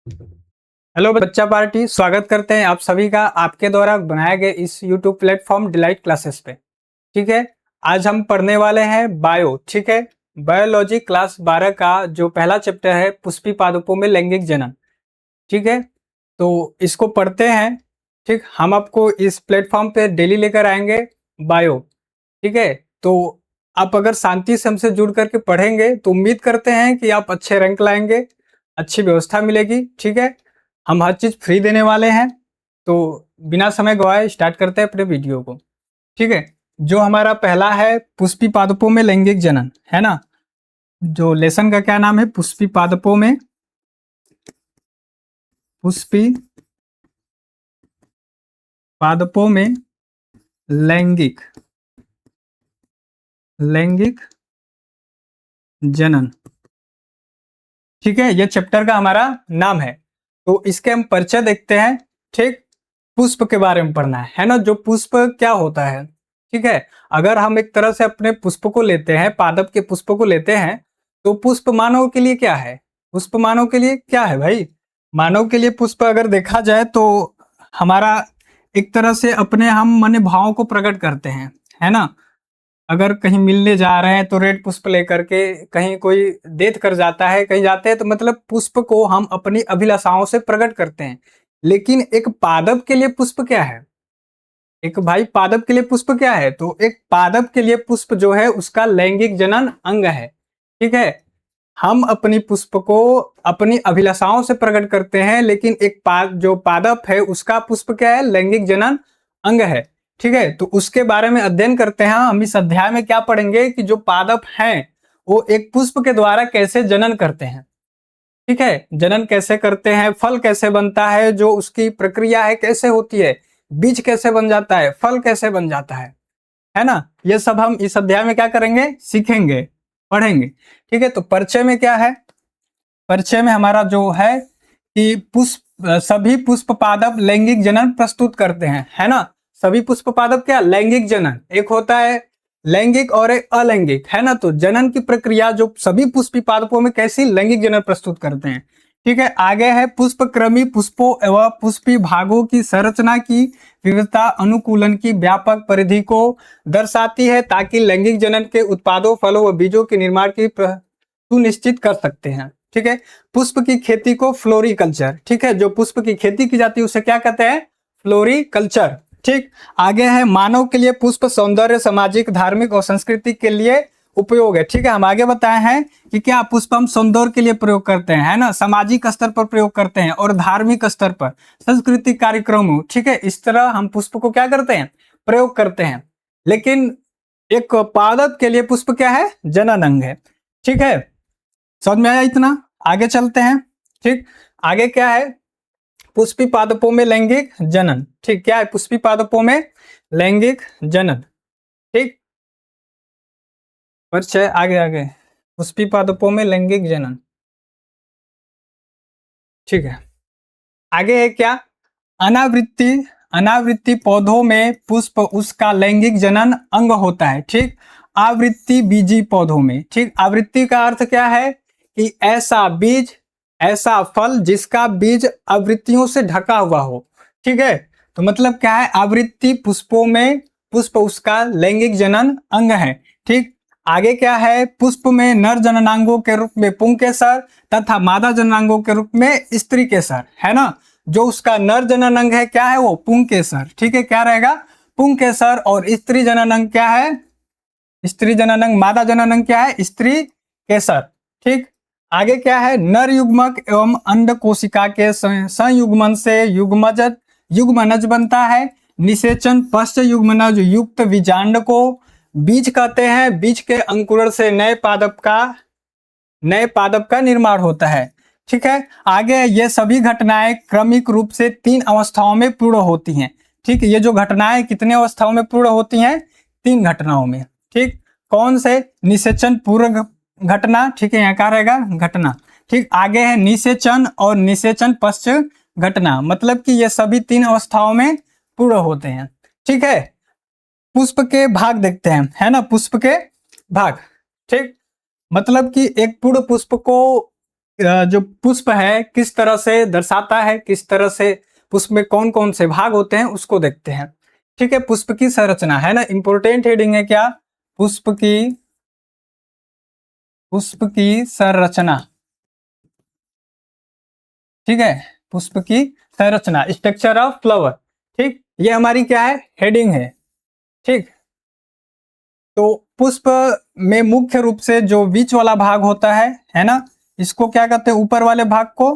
Hello बच्चा party, स्वागत करते हैं आप सभी का आपके द्वारा बनाए गए इस यूट्यूब प्लेटफॉर्म डिलाइट क्लासेस पे। ठीक है। आज हम पढ़ने वाले हैं बायो। ठीक है। बायोलॉजी क्लास 12 का जो पहला चैप्टर है पुष्पी पादपों में लैंगिक जनन। ठीक है। तो इसको पढ़ते हैं। ठीक, हम आपको इस प्लेटफॉर्म पे डेली लेकर आएंगे बायो। ठीक है। तो आप अगर शांति से हमसे जुड़ करके पढ़ेंगे तो उम्मीद करते हैं कि आप अच्छे रैंक लाएंगे, अच्छी व्यवस्था मिलेगी। ठीक है। हम हर चीज फ्री देने वाले हैं। तो बिना समय गवाए स्टार्ट करते हैं अपने वीडियो को। ठीक है। जो हमारा पहला है पुष्पी पादपों में लैंगिक जनन, है ना। जो लेसन का क्या नाम है? पुष्पी पादपों में, पुष्पी पादपों में लैंगिक लैंगिक जनन। ठीक है, ये चैप्टर का हमारा नाम है। तो इसके हम परिचय देखते हैं। ठीक, पुष्प के बारे में पढ़ना है ना। जो पुष्प क्या होता है? ठीक है। अगर हम एक तरह से अपने पुष्प को लेते हैं, पादप के पुष्प को लेते हैं, तो पुष्प मानव के लिए क्या है? पुष्प मानव के लिए क्या है भाई? मानव के लिए पुष्प अगर देखा जाए तो हमारा एक तरह से अपने हम मन भावों को प्रकट करते हैं, है ना। अगर कहीं मिलने जा रहे हैं तो रेड पुष्प लेकर के, कहीं कोई देख कर जाता है, कहीं जाते हैं तो मतलब पुष्प को हम अपनी अभिलाषाओं से प्रकट करते हैं। लेकिन एक पादप के लिए पुष्प क्या है? एक भाई पादप के लिए पुष्प क्या है? तो एक पादप के लिए पुष्प जो है उसका लैंगिक जनन अंग है। ठीक है। हम अपनी पुष्प को अपनी अभिलाषाओं से प्रकट करते हैं, लेकिन एक जो पादप है उसका पुष्प क्या है? लैंगिक जनन अंग है। ठीक है। तो उसके बारे में अध्ययन करते हैं। हम इस अध्याय में क्या पढ़ेंगे कि जो पादप हैं वो एक पुष्प के द्वारा कैसे जनन करते हैं। ठीक है। जनन कैसे करते हैं, फल कैसे बनता है, जो उसकी प्रक्रिया है कैसे होती है, बीज कैसे बन जाता है, फल कैसे बन जाता है ना। ये सब हम इस अध्याय में क्या करेंगे? सीखेंगे, पढ़ेंगे। ठीक है। तो परिचय में क्या है? परिचय में हमारा जो है कि पुष्प, सभी पुष्प पादप लैंगिक जनन प्रस्तुत करते हैं, है ना। सभी पुष्प पादप क्या? लैंगिक जनन। एक होता है लैंगिक और एक अलैंगिक, है ना। तो जनन की प्रक्रिया जो सभी पुष्पी पादपों में कैसी? लैंगिक जनन प्रस्तुत करते हैं। ठीक है। आगे है पुष्पक्रमी पुष्पों एवं पुष्पी भागों की संरचना की विविधता अनुकूलन की व्यापक परिधि को दर्शाती है, ताकि लैंगिक जनन के उत्पादों, फलों व बीजों के निर्माण की सुनिश्चित कर सकते हैं। ठीक है। पुष्प की खेती को फ्लोरिकल्चर, ठीक है, जो पुष्प की खेती की जाती है उसे क्या कहते हैं? फ्लोरिकल्चर। ठीक। आगे है मानव के लिए पुष्प सौंदर्य, सामाजिक, धार्मिक और संस्कृति के लिए उपयोग है। ठीक है। हम आगे बताए हैं कि क्या पुष्प हम सौंदर्य के लिए प्रयोग करते हैं, है ना, सामाजिक स्तर पर प्रयोग करते हैं और धार्मिक स्तर पर, सांस्कृतिक कार्यक्रमों। ठीक है। इस तरह हम पुष्प को क्या करते हैं? प्रयोग करते हैं। लेकिन एक पादप के लिए पुष्प क्या है? जनन अंग है। ठीक है। समझ में आया इतना? आगे चलते हैं। ठीक। आगे क्या है? पुष्पी पादपों में लैंगिक जनन। ठीक, क्या है पुष्पी पादपों में लैंगिक जनन? ठीक। परिचय आगे आगे। पुष्पी पादपों में लैंगिक जनन। ठीक है। आगे है क्या? अनावृत्ति। अनावृत्ति पौधों में पुष्प उसका लैंगिक जनन अंग होता है। ठीक। आवृत्ति बीजी पौधों में। ठीक। आवृत्ति का अर्थ क्या है? कि ऐसा बीज, ऐसा फल जिसका बीज आवृत्तियों से ढका हुआ हो। ठीक है। तो मतलब क्या है? आवृत्ति पुष्पों में पुष्प उसका लैंगिक जनन अंग है। ठीक। आगे क्या है? पुष्प में नर जननांगों के रूप में पुंकेसर तथा मादा जननांगों के रूप में स्त्री केसर, है ना। जो उसका नर जनन अंग है क्या है? वो पुंकेसर। ठीक है। क्या रहेगा? पुंकेसर। और स्त्री जनन अंग क्या है? स्त्री जनन अंग, मादा जनन अंग क्या है? स्त्री केसर। ठीक। आगे क्या है? नर युग्मक एवं अंड कोशिका के संयुग्मन से युग्मनज बनता है। निषेचन पश्च युग्मनज युक्त बीजांड को बीज कहते हैं। बीज के अंकुरण से नए पादप का निर्माण होता है। ठीक है। आगे ये सभी घटनाएं क्रमिक रूप से 3 अवस्थाओं में पूर्ण होती हैं। ठीक। ये जो घटनाएं कितने अवस्थाओं में पूर्ण होती हैं? 3 घटनाओं में। ठीक। कौन से? निषेचन पूर्व घटना। ठीक है। यहाँ क्या रहेगा? घटना। ठीक। आगे है निषेचन और निषेचन पश्च घटना, मतलब कि ये सभी 3 अवस्थाओं में पूर्ण होते हैं। ठीक है। पुष्प के भाग देखते हैं, है ना। पुष्प के भाग। ठीक। मतलब कि एक पूर्ण पुष्प को जो पुष्प है किस तरह से दर्शाता है, किस तरह से पुष्प में कौन कौन से भाग होते हैं उसको देखते हैं। ठीक है, पुष्प की संरचना है ना, इंपॉर्टेंट हेडिंग है क्या, पुष्प की संरचना। ठीक है, पुष्प की संरचना, स्ट्रक्चर ऑफ फ्लावर। ठीक, ये हमारी क्या है, हेडिंग है। ठीक, तो पुष्प में मुख्य रूप से जो बीच वाला भाग होता है ना, इसको क्या कहते हैं, ऊपर वाले भाग को।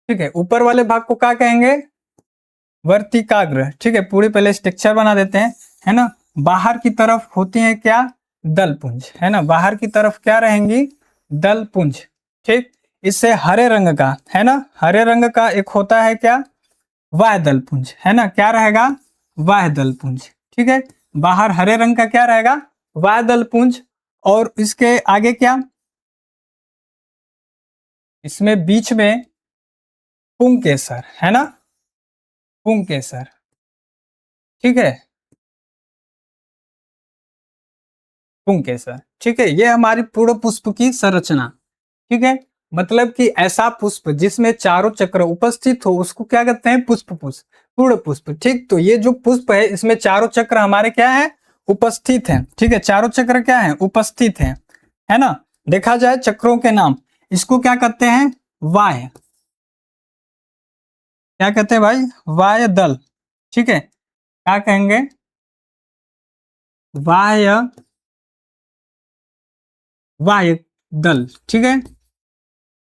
ठीक है, ऊपर वाले भाग को क्या कहेंगे, वर्तिकाग्र। ठीक है, पूरी पहले स्ट्रक्चर बना देते हैं, है ना। बाहर की तरफ होती है क्या, दलपुंज, है ना, बाहर की तरफ क्या रहेंगी, दलपुंज। ठीक, इससे हरे रंग का, है ना, हरे रंग का एक होता है क्या, वाह दलपुंज, है ना, क्या रहेगा, वाह दलपुंज। ठीक है, बाहर हरे रंग का क्या रहेगा, वाह दलपुंज। और इसके आगे क्या, इसमें बीच में पुंकेसर, है ना, पुंकेसर। ठीक है, पुंकेसर। ठीक है, ये हमारी पूर्ण पुष्प की संरचना। ठीक है, मतलब कि ऐसा पुष्प जिसमें चारों चक्र उपस्थित हो उसको क्या कहते हैं, पुष्प पुष्प, पूर्ण पुष्प। ठीक, तो ये जो पुष्प है इसमें चारों चक्र हमारे क्या है, उपस्थित हैं। ठीक है, चारों चक्र क्या है, उपस्थित हैं, है ना। देखा जाए चक्रों के नाम, इसको क्या कहते हैं, वाह्य, क्या कहते हैं भाई, वाह्य दल। ठीक है, क्या कहेंगे, वाह्य, वाह्य दल। ठीक है,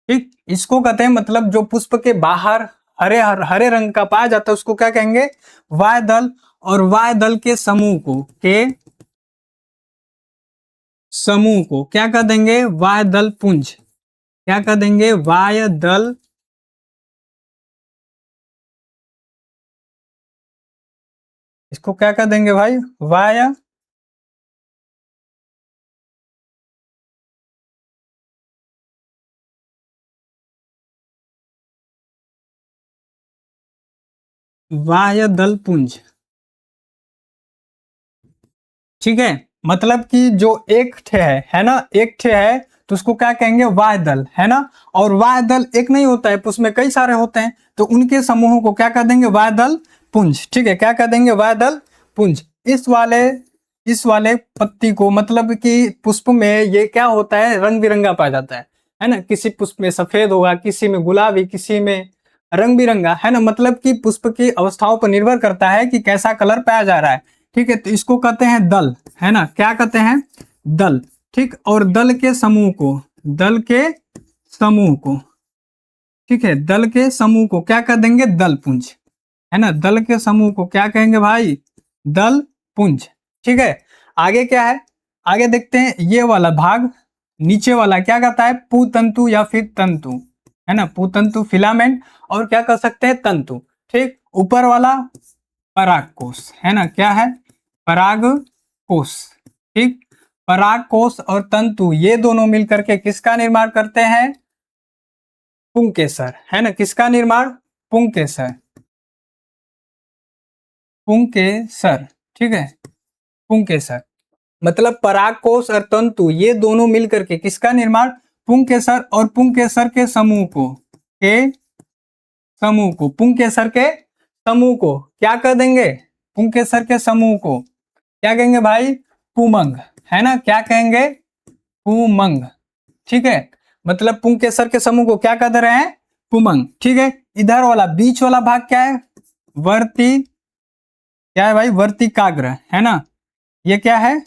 ठीक, इसको कहते हैं, मतलब जो पुष्प के बाहर हरे रंग का पाया जाता है उसको क्या कहेंगे, वाय दल। और वाय दल के समूह को क्या कह देंगे, वाय दल पुंज। क्या कह देंगे, वाय दल, इसको क्या कह देंगे भाई, वाय, वाय दल पुंज। ठीक है, मतलब कि जो एक ठे है ना, एक ठे है तो उसको क्या कहेंगे, वाय दल, है ना। और वाय दल एक नहीं होता है, उसमें कई सारे होते हैं, तो उनके समूहों को क्या कह देंगे, वाय दल पुंज। ठीक है, क्या कह देंगे, वाय दल पुंज। इस वाले पत्ती को, मतलब कि पुष्प में ये क्या होता है, रंग बिरंगा पाया जाता है ना। किसी पुष्प में सफेद होगा, किसी में गुलाबी, किसी में रंग बिरंगा, है ना। मतलब कि पुष्प की अवस्थाओं पर निर्भर करता है कि कैसा कलर पाया जा रहा है। ठीक है, तो इसको कहते हैं दल, है ना, क्या कहते हैं, दल। ठीक, और दल के समूह को, ठीक है, दल के समूह को क्या कर देंगे, दल पुंज, है ना। दल के समूह को क्या कहेंगे भाई, दल पुंज। ठीक है, आगे क्या है, आगे देखते हैं, ये वाला भाग नीचे वाला क्या कहता है, पुतंतु या फिर तंतु, है ना, पुतंतु फिलामेंट, और क्या कर सकते हैं, तंतु। ठीक, ऊपर वाला परागकोश, है ना, क्या है, परागकोश। ठीक, परागकोश और तंतु ये दोनों मिलकर के किसका निर्माण करते हैं, पुंकेसर, है ना, किसका निर्माण, पुंकेसर, पुंकेसर। ठीक है, पुंकेसर, मतलब परागकोश और तंतु ये दोनों मिलकर के किसका निर्माण, पुंकेसर, और पुंकेसर के पुंकेसर के समूह को क्या कर देंगे, पुंकेसर के समूह को क्या कहेंगे भाई, पुमंग, है ना, क्या कहेंगे, पुमंग। ठीक है, मतलब पुंकेसर के समूह को क्या कर दे रहे हैं, पुमंग। ठीक है, इधर वाला बीच वाला भाग क्या है, वर्ती, क्या है भाई, वर्तिकाग्र, है ना, ये क्या है,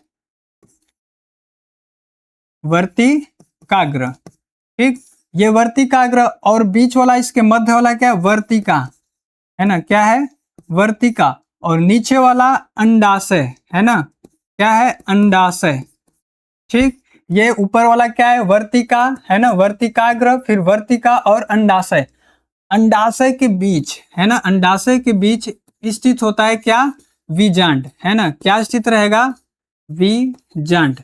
वर्तिकाग्र। ठीक, ये वर्तिकाग्र, और बीच वाला इसके मध्य वाला क्या है, वर्तिका, है ना, क्या है, वर्तिका। और नीचे वाला अंडाशय, है ना, क्या है, अंडाशय। ठीक, ये ऊपर वाला क्या है, वर्तिका, है ना, वर्तिकाग्र, फिर वर्तिका और अंडाशय। अंडाशय के बीच, है ना, अंडाशय के बीच स्थित होता है क्या, विजांड, है ना, क्या स्थित रहेगा, विजांड।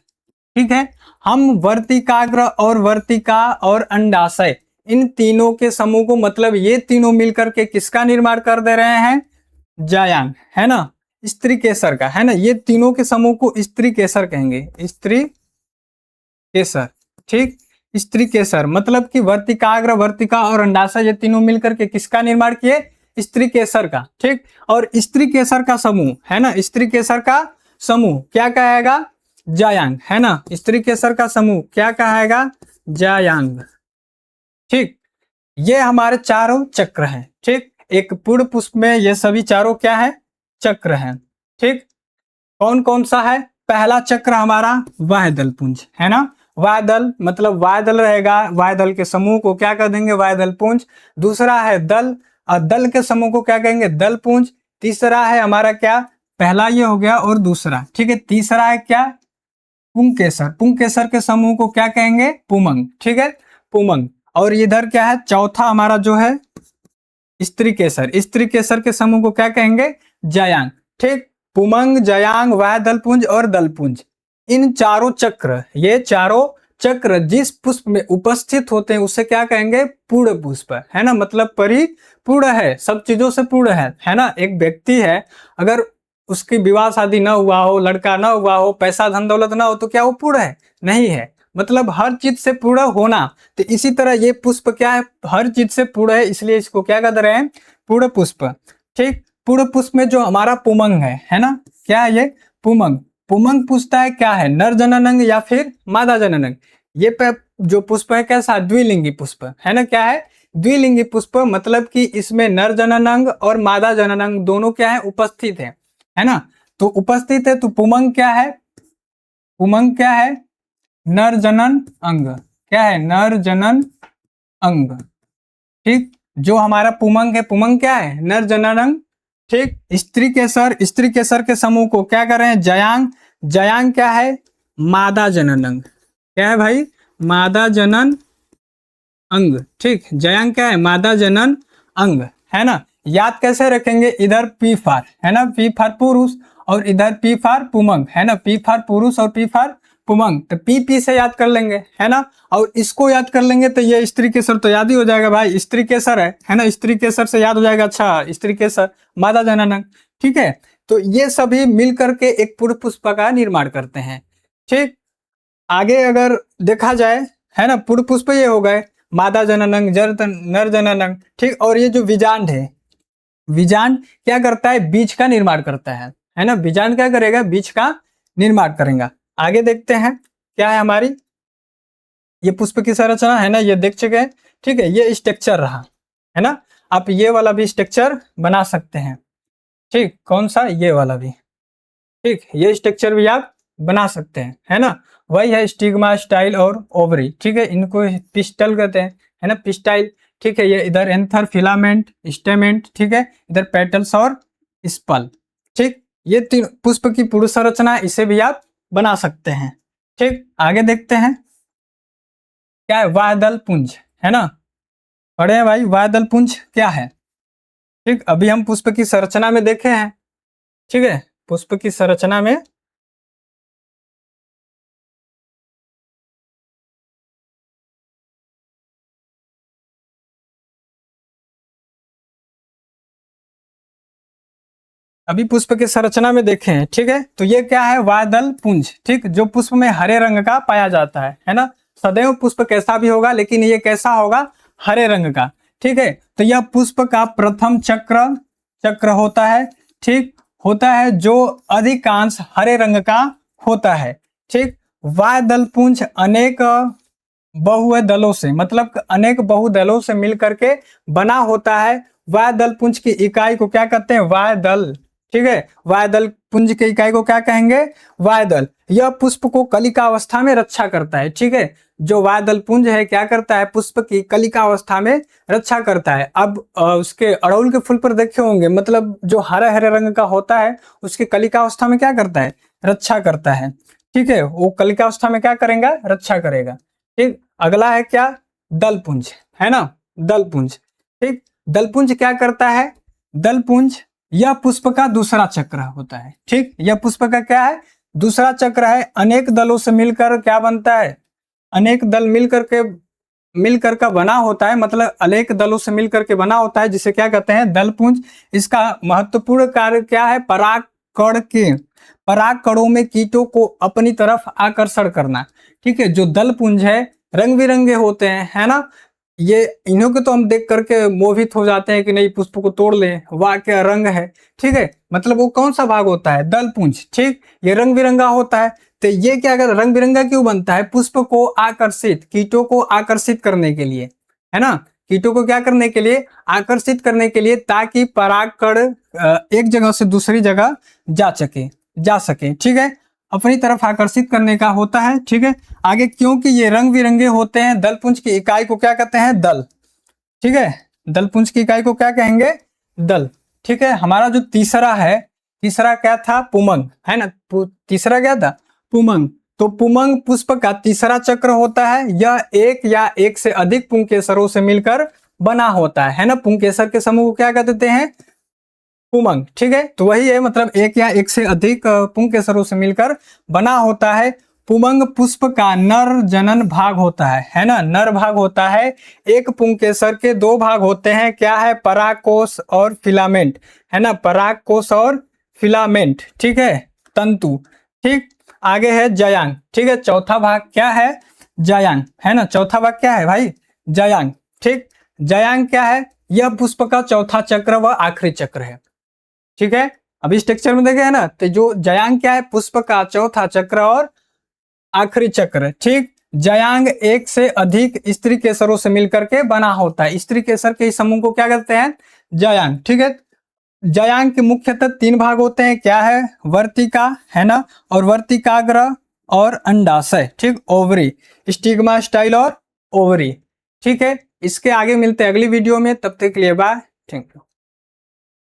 ठीक है, हम वर्तिकाग्र और वर्तिका और अंडाशय इन तीनों के समूह को, मतलब ये तीनों मिलकर के किसका निर्माण कर दे रहे हैं, जायांग, है ना, स्त्री केसर का, है ना। ये तीनों के समूह को स्त्री केसर कहेंगे, स्त्री केसर। ठीक, स्त्री केसर मतलब कि वर्तिकाग्र, वर्तिका और अंडाशय ये तीनों मिलकर के किसका निर्माण किए? स्त्री केसर का। ठीक, और स्त्री केसर का समूह है ना, स्त्री केसर का समूह क्या कहेगा? जायांग, है ना। स्त्री केसर का समूह क्या कहेगा? जायांग। ठीक, ये हमारे चारों चक्र हैं। ठीक, एक पूर्ण पुष्प में ये सभी चारों क्या है? चक्र हैं। ठीक, कौन कौन सा है? पहला चक्र हमारा वायुदल पुंज, है ना। वायुदल मतलब वायुदल रहेगा, वायुदल के समूह को क्या कर देंगे? वायुदल पुंज। दूसरा है दल, और दल के समूह को क्या कहेंगे? दल पुंज। तीसरा है हमारा क्या? पहला ये हो गया और दूसरा। ठीक है, तीसरा है क्या? पुंकेसर। पुंकेसर के समूह को क्या कहेंगे? पुमंग। ठीक है, पुमंग। और इधर क्या है? चौथा हमारा जो है स्त्री केसर। स्त्री केसर के समूह को क्या कहेंगे? जयांग। ठीक, पुमंग, जयांग, वायुदलपुंज और दलपुंज, इन चारों चक्र, ये चारों चक्र जिस पुष्प में उपस्थित होते हैं उसे क्या कहेंगे? पूर्ण पुष्प, है ना। मतलब परिपूर्ण है, सब चीजों से पूर्ण है ना। एक व्यक्ति है, अगर उसकी विवाह शादी ना हुआ हो, लड़का ना हुआ हो, पैसा धन दौलत ना हो, तो क्या वो पूर्ण है? नहीं है। मतलब हर चीज से पूर्ण होना। तो इसी तरह ये पुष्प क्या है? हर चीज से पूर्ण है, इसलिए इसको क्या कहते रहे हैं? पूर्ण पुष्प। ठीक, पूर्ण पुष्प में जो हमारा पुमंग है ना, क्या है ये? पुमंग। पुमंग पूछता है क्या है? नर जननांग या फिर मादा जननांग। ये जो पुष्प है कैसा? द्विलिंगी पुष्प, है ना। क्या है? द्विलिंगी पुष्प, मतलब कि इसमें नर जननांग और मादा जननांग दोनों क्या है? उपस्थित है ना। तो उपस्थित है, तो पुमंग क्या है? पुमंग क्या है? नर जनन अंग। क्या है? नर जनन अंग। ठीक, जो हमारा पुमंग है, पुमंग क्या है? नर जनन अंग। ठीक, स्त्री केसर, स्त्री केसर के समूह को क्या कर रहे हैं? जयांग। जयांग क्या है? मादा जनन अंग। क्या है भाई? मादा जनन अंग। ठीक, जयांग क्या है? मादा जनन अंग, है ना। याद कैसे रखेंगे? इधर पी फार, है ना, पी फार पुरुष, और इधर पी फार पुमंग, है ना। पी फार पुरुष और पी फार पुमंग, तो पी से याद कर लेंगे, है ना। और इसको याद कर लेंगे तो ये स्त्री केसर तो याद ही हो जाएगा भाई, स्त्री केसर है ना। स्त्री केसर से याद हो जाएगा, अच्छा स्त्री केसर, मादा जनन अंग। ठीक है, तो ये सभी मिल करके एक पूर्ण पुष्प का निर्माण करते हैं। ठीक, आगे अगर देखा जाए, है ना, पूर्ण पुष्प ये हो गए, मादा जननांग, नर जननांग। ठीक, और ये जो बीजांड है, बीजांड क्या करता है? बीज का निर्माण करता है ना। बीजांड क्या करेगा? बीज का निर्माण करेगा। आगे देखते हैं क्या है हमारी ये पुष्प की संरचना, है ना, ये देख चुके हैं। ठीक है, ये स्ट्रक्चर रहा, है ना। आप ये वाला भी स्ट्रक्चर बना सकते हैं। ठीक, कौन सा? ये वाला भी। ठीक, ये स्ट्रक्चर भी आप बना सकते हैं, है ना। वही है स्टिग्मा, स्टाइल और ओवरी। ठीक है, इनको पिस्टल कहते हैं, है ना, पिस्टाइल। ठीक है, ये इधर एंथर, फिलामेंट, स्टेमेंट। ठीक है, इधर पेटल्स और स्पल। ठीक, ये तीन पुष्प की पूर्ण संरचना, इसे भी आप बना सकते हैं। ठीक, आगे देखते हैं क्या है? वायुदल पुंज, है ना। पढ़े हैं भाई, वायुदल पुंज क्या है? ठीक, अभी हम पुष्प की संरचना में देखे हैं। ठीक है, पुष्प की संरचना में अभी पुष्प की संरचना में देखे हैं। ठीक है, तो ये क्या है? वायुदल पुंज। ठीक, जो पुष्प में हरे रंग का पाया जाता है ना। सदैव पुष्प कैसा भी होगा, लेकिन ये कैसा होगा? हरे रंग का। ठीक है, तो यह पुष्प का प्रथम चक्र होता है। ठीक, होता है जो अधिकांश हरे रंग का होता है। ठीक, वायुदल पुंज अनेक बहुदलों से, मतलब अनेक बहुदलों से मिल करके बना होता है। वायुदल पुंज की इकाई को क्या कहते हैं? वायुदल। ठीक है, वायुदल पुंज की इकाई को क्या कहेंगे? वायुदल। यह पुष्प को कलिका अवस्था में रक्षा करता है। ठीक है, जो वायुदल पुंज है क्या करता है? पुष्प की कलिका अवस्था में रक्षा करता है। अब उसके अड़हुल के फूल पर देखे होंगे, मतलब जो हरे हरे रंग का होता है, उसकी कलिका अवस्था में क्या करता है? रक्षा करता है। ठीक है, वो कलिका अवस्था में क्या करेगा? रक्षा करेगा। ठीक, अगला है क्या? दलपुंज, है ना, दलपुंज। ठीक, दलपुंज क्या करता है? दलपुंज यह पुष्प का दूसरा चक्र होता है। ठीक, यह पुष्प का क्या है? दूसरा चक्र है। अनेक दलों से मिलकर क्या बनता है? अनेक दल मिलकर का बना होता है, मतलब अनेक दलों से मिलकर के बना होता है, जिसे क्या कहते हैं? दलपुंज। इसका महत्वपूर्ण कार्य क्या है? परागकण के पराग कणों में कीटों को अपनी तरफ आकर्षण करना। ठीक है, जो दल पुंज है रंग बिरंगे होते हैं, है ना, ये इन्हों को तो हम देख करके मोहित हो जाते हैं कि नहीं पुष्प को तोड़ लें, वाह क्या रंग है। ठीक है, मतलब वो कौन सा भाग होता है, दल पुंज। ठीक, ये रंग बिरंगा होता है। तो ये क्या करता है, रंग बिरंगा क्यों बनता है, पुष्प को आकर्षित, कीटों को आकर्षित करने के लिए, है ना, कीटों को क्या करने के लिए, आकर्षित करने के लिए, ताकि परागकण एक जगह से दूसरी जगह जा सके। ठीक है, अपनी तरफ आकर्षित करने का होता है। ठीक है, आगे क्योंकि ये रंग बिरंगे होते हैं, दलपुंज की इकाई को क्या कहते हैं, दल। ठीक है, दलपुंज की इकाई को क्या कहेंगे, दल। ठीक है, हमारा जो तीसरा है, तीसरा क्या था, पुमंग, है ना, तीसरा क्या था, पुमंग। तो पुमंग पुष्प का तीसरा चक्र होता है। यह एक या एक से अधिक पुंकेसरों से मिलकर बना होता है ना, पुंकेसर के समूह को क्या कहते हैं, पुमंग। ठीक है, तो वही है, मतलब एक या एक से अधिक पुंकेसरों से मिलकर बना होता है। पुमंग पुष्प का नर जनन भाग होता है ना, नर भाग होता है। एक पुंकेसर के दो भाग होते हैं, क्या है, परागकोश और फिलामेंट, है ना, परागकोश और फिलामेंट। ठीक है, तंतु। ठीक, आगे है जयांग। ठीक है, चौथा भाग क्या है, जयांग, है ना, चौथा भाग क्या है भाई, जयांग। ठीक, जयांग क्या है, यह पुष्प का चौथा चक्र व आखिरी चक्र है। ठीक है, अब इस टेक्सचर में देखे है ना, तो जो जयांग क्या है, पुष्प का चौथा चक्र और आखिरी चक्र। ठीक, जयांग एक से अधिक स्त्री केसरों से मिलकर के बना होता है। स्त्री केसर के इस समूह को क्या कहते हैं, जयांग। ठीक है, जयांग के मुख्यतः तीन भाग होते हैं, क्या है, वर्तिका, है ना, और वर्तिकाग्र और अंडाशय। ठीक, ओवरी, स्टिग्मा स्टाइल और ओवरी। ठीक है, इसके आगे मिलते हैं अगली वीडियो में, तब तक के लिए बाय, थैंक यू।